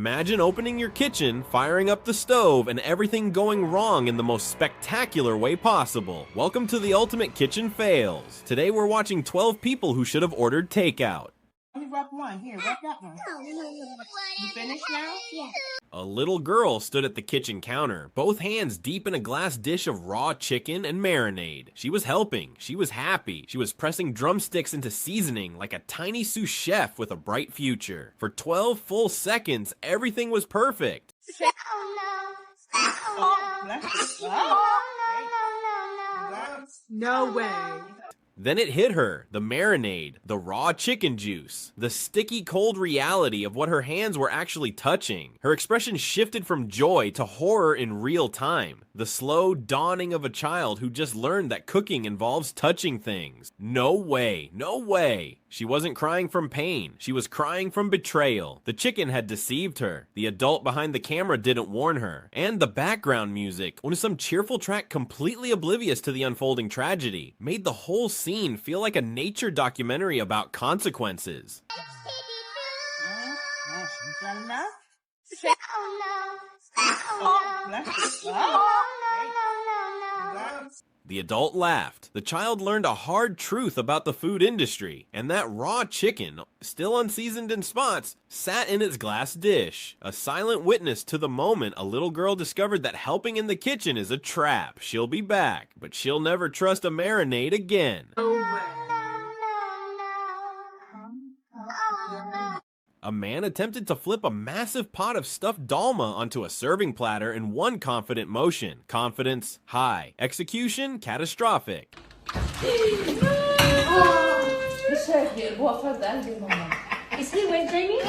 Imagine opening your kitchen, firing up the stove, and everything going wrong in the most spectacular way possible. Welcome to the Ultimate Kitchen Fails. Today we're watching 12 people who should have ordered takeout. You rub one. Here, rub that one. You finished now? Yeah. A little girl stood at the kitchen counter, both hands deep in a glass dish of raw chicken and marinade. She was helping. She was happy. She was pressing drumsticks into seasoning like a tiny sous chef with a bright future. For 12 full seconds, everything was perfect. No way. Then it hit her, the marinade, the raw chicken juice, the sticky cold reality of what her hands were actually touching. Her expression shifted from joy to horror in real time. The slow dawning of a child who just learned that cooking involves touching things. No way, no way. She wasn't crying from pain. She was crying from betrayal. The chicken had deceived her. The adult behind the camera didn't warn her. And the background music, on some cheerful track completely oblivious to the unfolding tragedy, made the whole scene feel like a nature documentary about consequences. The adult laughed. The child learned a hard truth about the food industry, and that raw chicken, still unseasoned in spots, sat in its glass dish. A silent witness to the moment a little girl discovered that helping in the kitchen is a trap. She'll be back, but she'll never trust a marinade again. A man attempted to flip a massive pot of stuffed dolma onto a serving platter in one confident motion. Confidence, high. Execution, catastrophic. Is he with Jamie?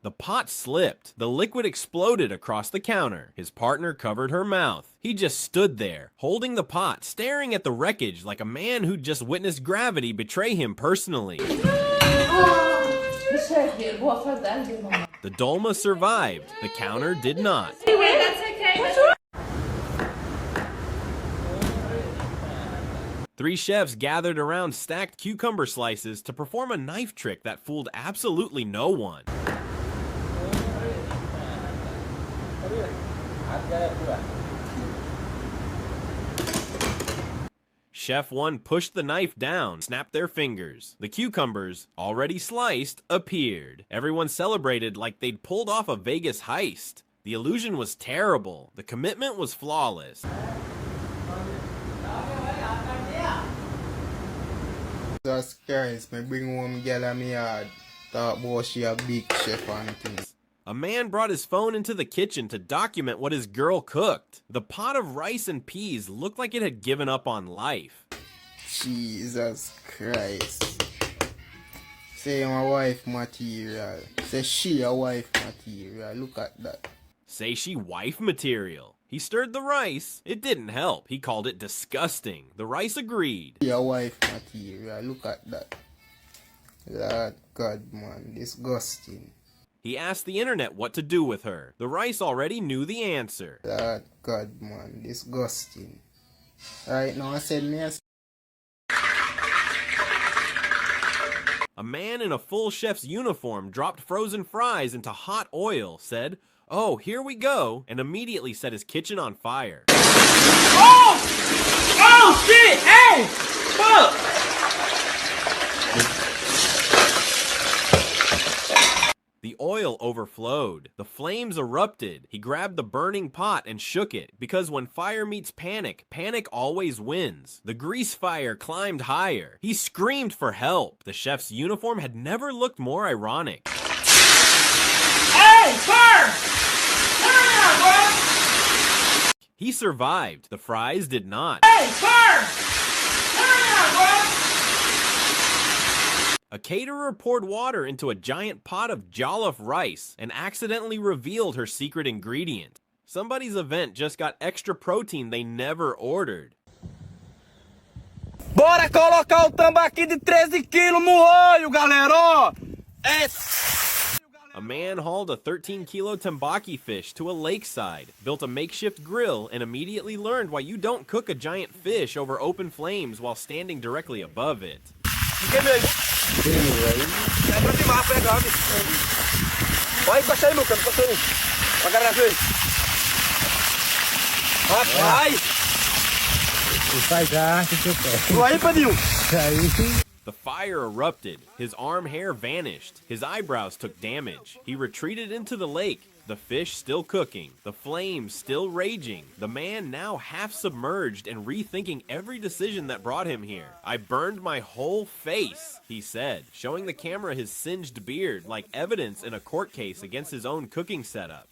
The pot slipped. The liquid exploded across the counter. His partner covered her mouth. He just stood there, holding the pot, staring at the wreckage like a man who'd just witnessed gravity betray him personally. The dolma survived. The counter did not. Anyway, that's okay. Three chefs gathered around stacked cucumber slices to perform a knife trick that fooled absolutely no one. Chef 1 pushed the knife down, snapped their fingers. The cucumbers, already sliced, appeared. Everyone celebrated like they'd pulled off a Vegas heist. The illusion was terrible. The commitment was flawless. Jesus Christ, me bring home girl in me yard. Thought boy she a big chef and things. A man brought his phone into the kitchen to document what his girl cooked. The pot of rice and peas looked like it had given up on life. Jesus Christ. Say my wife material. Say she a wife material. Look at that. Say she wife material. He stirred the rice. It didn't help. He called it disgusting. The rice agreed. She a wife material. Look at that. Lord God, man. Disgusting. He asked the internet what to do with her. The rice already knew the answer. Lord God, man. Disgusting. Right now I said me a man in a full chef's uniform dropped frozen fries into hot oil, said, "Oh, here we go," and immediately set his kitchen on fire. Oh! Oh, shit! Hey! Fuck! The oil overflowed. The flames erupted. He grabbed the burning pot and shook it, because when fire meets panic, panic always wins. The grease fire climbed higher. He screamed for help. The chef's uniform had never looked more ironic. Hey! Fire! Turn around, bro! He survived. The fries did not. Hey! Fire! Turn around, bro! A caterer poured water into a giant pot of Jollof rice and accidentally revealed her secret ingredient. Somebody's event just got extra protein they never ordered. Bora colocar o Tambaqui de 13 quilos no olho, galera! A man hauled a 13-kilo Tambaqui fish to a lakeside, built a makeshift grill, and immediately learned why you don't cook a giant fish over open flames while standing directly above it. Vai, encosta aí, Lucas, encosta aí. Pra caralho aí. Rapaz! Faz arte que eu quero. Vou aí, Padinho. The fire erupted. His arm hair vanished. His eyebrows took damage. He retreated into the lake. The fish still cooking. The flames still raging. The man now half submerged and rethinking every decision that brought him here. I burned my whole face, he said, showing the camera his singed beard like evidence in a court case against his own cooking setup.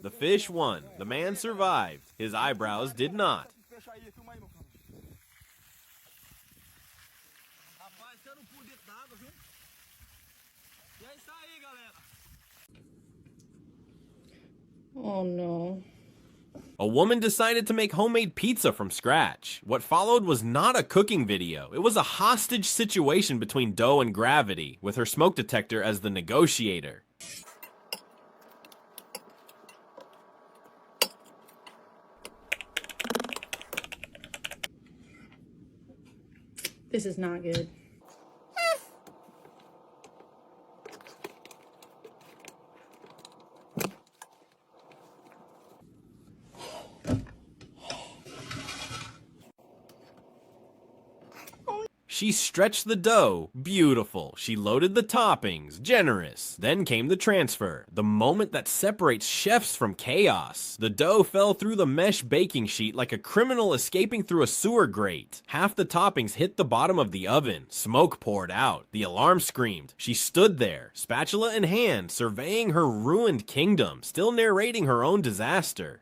The fish won. The man survived. His eyebrows did not. Oh no. A woman decided to make homemade pizza from scratch. What followed was not a cooking video. It was a hostage situation between dough and gravity, with her smoke detector as the negotiator. This is not good. She stretched the dough, beautiful. She loaded the toppings, generous. Then came the transfer, the moment that separates chefs from chaos. The dough fell through the mesh baking sheet like a criminal escaping through a sewer grate. Half the toppings hit the bottom of the oven. Smoke poured out. The alarm screamed. She stood there, spatula in hand, surveying her ruined kingdom, still narrating her own disaster.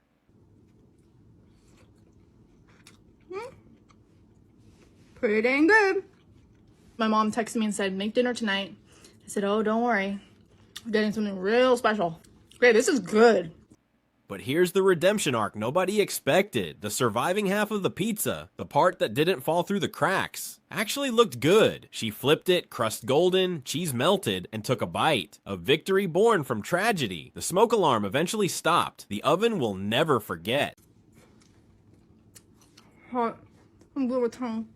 Pretty dang good. My mom texted me and said, make dinner tonight. I said, oh, don't worry. I'm getting something real special. Great, this is good. But here's the redemption arc nobody expected. The surviving half of the pizza, the part that didn't fall through the cracks, actually looked good. She flipped it, crust golden, cheese melted, and took a bite. A victory born from tragedy. The smoke alarm eventually stopped. The oven will never forget. Hot. I'm good with tongue.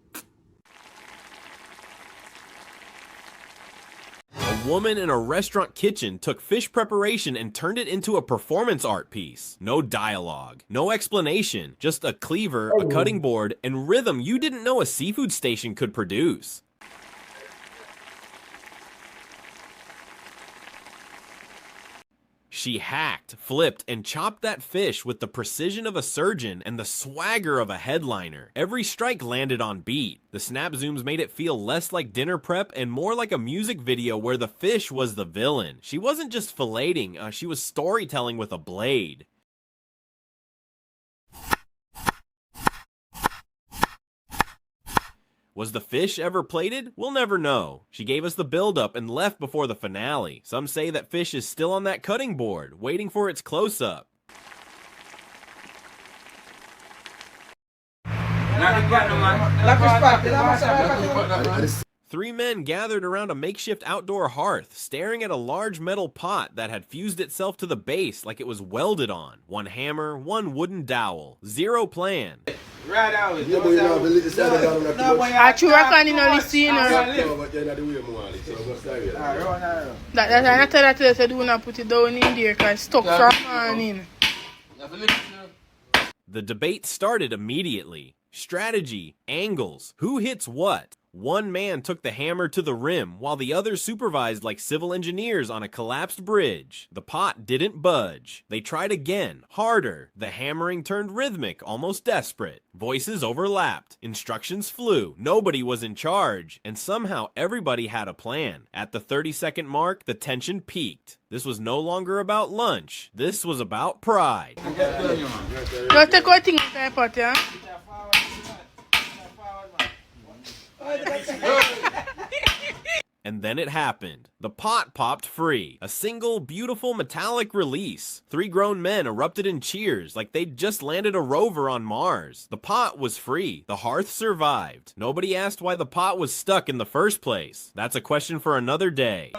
A woman in a restaurant kitchen took fish preparation and turned it into a performance art piece. No dialogue, no explanation, just a cleaver, a cutting board, and rhythm you didn't know a seafood station could produce. She hacked, flipped, and chopped that fish with the precision of a surgeon and the swagger of a headliner. Every strike landed on beat. The snap zooms made it feel less like dinner prep and more like a music video where the fish was the villain. She wasn't just filleting, she was storytelling with a blade. Was the fish ever plated? We'll never know. She gave us the build-up and left before the finale. Some say that fish is still on that cutting board, waiting for its close-up. Three men gathered around a makeshift outdoor hearth, staring at a large metal pot that had fused itself to the base like it was welded on. One hammer, one wooden dowel. Zero plan. Are you recording on this scene? That's I tell that to say do not put it down in there because it's stuck from morning. The debate started immediately. Strategy, angles, who hits what? One man took the hammer to the rim, while the others supervised like civil engineers on a collapsed bridge. The pot didn't budge. They tried again, harder. The hammering turned rhythmic, almost desperate. Voices overlapped. Instructions flew. Nobody was in charge. And somehow everybody had a plan. At the 30-second mark, the tension peaked. This was no longer about lunch. This was about pride. And then it happened. The pot popped free. A single, beautiful, metallic release. Three grown men erupted in cheers like they'd just landed a rover on Mars. The pot was free. The hearth survived. Nobody asked why the pot was stuck in the first place. That's a question for another day.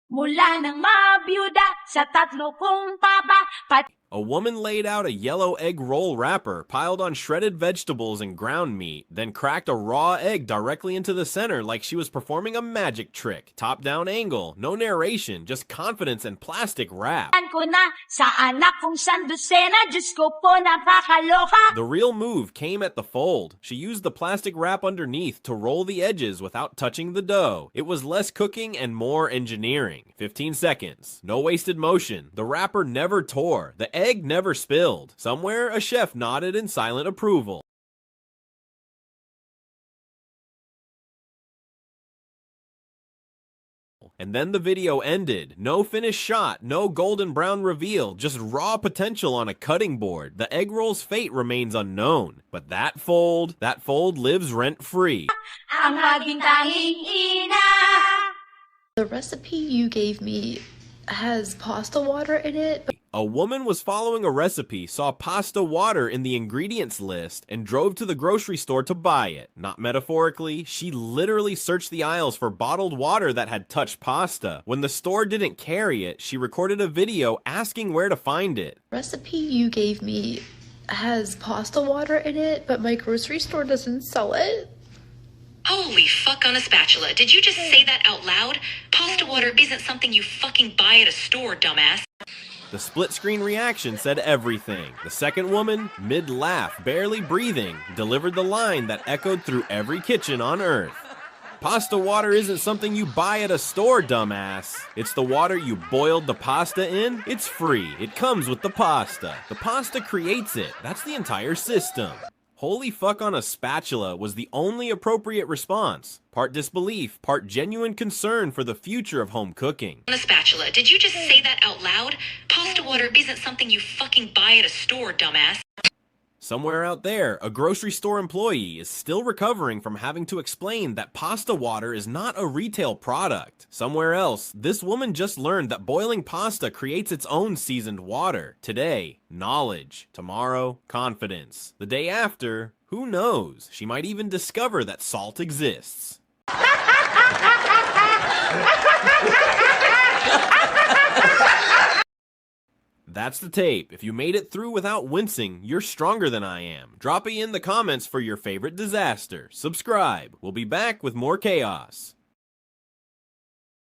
Mula nang mabiyuda sa tatlo kong papa. A woman laid out a yellow egg roll wrapper piled on shredded vegetables and ground meat, then cracked a raw egg directly into the center like she was performing a magic trick. Top-down angle, no narration, just confidence and plastic wrap. Ko na sa anak kong sandusena, Diyos ko po napakaloka. The real move came at the fold. She used the plastic wrap underneath to roll the edges without touching the dough. It was less cooking and more engineering. 15 seconds. No wasted motion. The wrapper never tore. The egg never spilled. Somewhere, a chef nodded in silent approval. And then the video ended. No finished shot, no golden brown reveal, just raw potential on a cutting board. The egg roll's fate remains unknown. But that fold lives rent-free. Ang aking tanging ina. The recipe you gave me has pasta water in it. A woman was following a recipe, saw pasta water in the ingredients list, and drove to the grocery store to buy it. Not metaphorically, she literally searched the aisles for bottled water that had touched pasta. When the store didn't carry it, she recorded a video asking where to find it. The recipe you gave me has pasta water in it, but my grocery store doesn't sell it. Holy fuck on a spatula. Did you just say that out loud? Pasta water isn't something you fucking buy at a store, dumbass. The split-screen reaction said everything. The second woman, mid-laugh, barely breathing, delivered the line that echoed through every kitchen on Earth. Pasta water isn't something you buy at a store, dumbass. It's the water you boiled the pasta in. It's free. It comes with the pasta. The pasta creates it. That's the entire system. Holy fuck on a spatula was the only appropriate response. Part disbelief, part genuine concern for the future of home cooking. On a spatula. Did you just say that out loud? Pasta water isn't something you fucking buy at a store, dumbass. Somewhere out there, a grocery store employee is still recovering from having to explain that pasta water is not a retail product. Somewhere else, this woman just learned that boiling pasta creates its own seasoned water. Today, knowledge. Tomorrow, confidence. The day after, who knows? She might even discover that salt exists. That's the tape. If you made it through without wincing, you're stronger than I am. Drop it in the comments for your favorite disaster. Subscribe. We'll be back with more chaos.